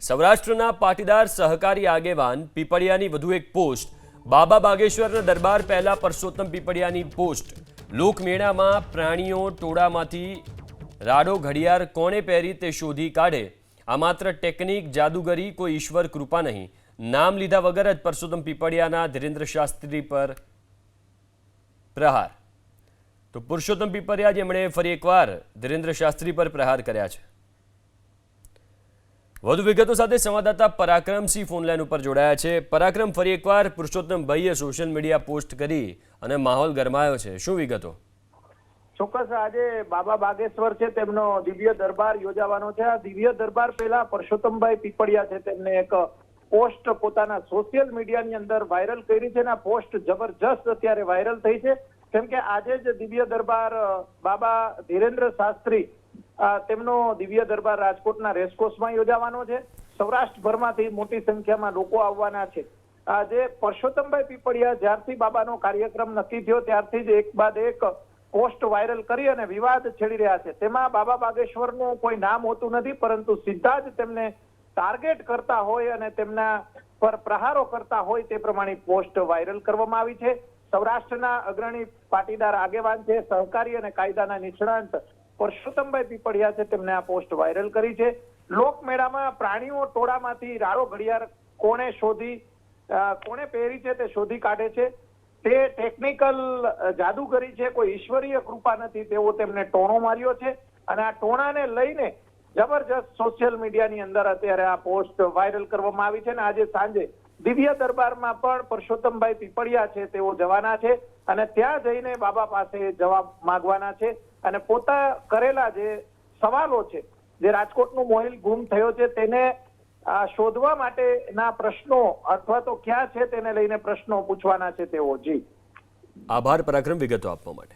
સૌરાષ્ટ્રના પાટીદાર સહકારી આગેવાન પીપળિયાની વધુ એક પોસ્ટ। બાબા બાગેશ્વરના દરબાર પહેલા પરસોત્તમ પીપળિયાની પોસ્ટ। લોકમેળામાં પ્રાણીઓ ટોળામાંથી રાડો ઘડિયાળ કોણે પહેરી તે શોધી કાઢે। આ માત્ર ટેકનિક જાદુગરી, કોઈ ઈશ્વર કૃપા નહીં। નામ લીધા વગર જ પરસોત્તમ પીપળિયાના ધીરેન્દ્ર શાસ્ત્રી પર પ્રહાર। તો પુરુષોત્તમ પીપળિયા જેમણે ફરી એકવાર ધીરેન્દ્ર શાસ્ત્રી પર પ્રહાર કર્યા છે। વધુ વિગતો સાથે સંવાદદાતા પરાક્રમસિંહ ફોનલાઈન ઉપર જોડાયા છે। પરાક્રમ, ફરી એકવાર પુરુષોત્તમભાઈએ સોશિયલ મીડિયા પોસ્ટ કરી અને માહોલ ગરમાયો છે, શું વિગતો? ચોક્કસ, આજે બાબા બાગેશ્વર છે તેમનો દિવ્ય દરબાર યોજાવાનો છે। આ દિવ્ય દરબાર પહેલા પુરુષોત્તમભાઈ પીપળિયા છે તેમને એક પોસ્ટ પોતાના સોશિયલ મીડિયાની અંદર વાયરલ કરી છે અને આ પોસ્ટ જબરજસ્ત અત્યારે વાયરલ થઈ છે, કેમ કે આજે જ દિવ્ય દરબાર બાબા ધીરેન્દ્ર શાસ્ત્રી તેમનો દિવ્ય દરબાર રાજકોટના રેસકોર્સમાં યોજાવાનો છે। સૌરાષ્ટ્રભરમાંથી મોટી સંખ્યામાં લોકો આવવાના છે। આજે પુરુષોત્તમભાઈ પીપળિયા જ્યારથી બાબાનો કાર્યક્રમ નક્કી થયો ત્યારથી જ એક બાદ એક પોસ્ટ વાયરલ કરી અને વિવાદ છેડી રહ્યા છે। તેમાં બાબા બાગેશ્વરનું કોઈ નામ હોતું નથી, પરંતુ સીધા જ તેમને ટાર્ગેટ કરતા હોય અને તેમના પર પ્રહારો કરતા હોય તે પ્રમાણે પોસ્ટ વાયરલ કરવામાં આવી છે। સૌરાષ્ટ્રના અગ્રણી પાટીદાર આગેવાન છે, સહકારી અને કાયદાના નિષ્ણાંત પુરુષોત્તમભાઈ પીપળિયા છે તેમને આ પોસ્ટ વાયરલ કરી છે। લોકમેળામાં પ્રાણીઓ ટોળામાંથી રાડો ઘડિયાળ કોણે પહેરી છે તે શોધી કાઢે છે। તે ટેકનિકલ જાદુગરી છે, કોઈ ઈશ્વરીય કૃપા નથી તેવો તેમને ટોણો માર્યો છે અને આ ટોણાને લઈને જબરજસ્ત સોશિયલ મીડિયાની અંદર અત્યારે આ પોસ્ટ વાયરલ કરવામાં આવી છે અને આજે સાંજે દિવ્ય દરબારમાં પણ પુરુષોત્તમભાઈ પીપળિયા છે તેઓ જવાના છે અને ત્યાં જઈને બાબા પાસે જવાબ માંગવાના છે અને પોતા કરેલા જે સવાલો છે, જે રાજકોટનું મોહિલ ગુમ થયો છે તેને શોધવા માટેના પ્રશ્નો અથવા તો ક્યાં છે તેને લઈને પ્રશ્નો પૂછવાના છે તેઓ। જી આભાર પરાક્રમ, વિગતો આપવા માટે।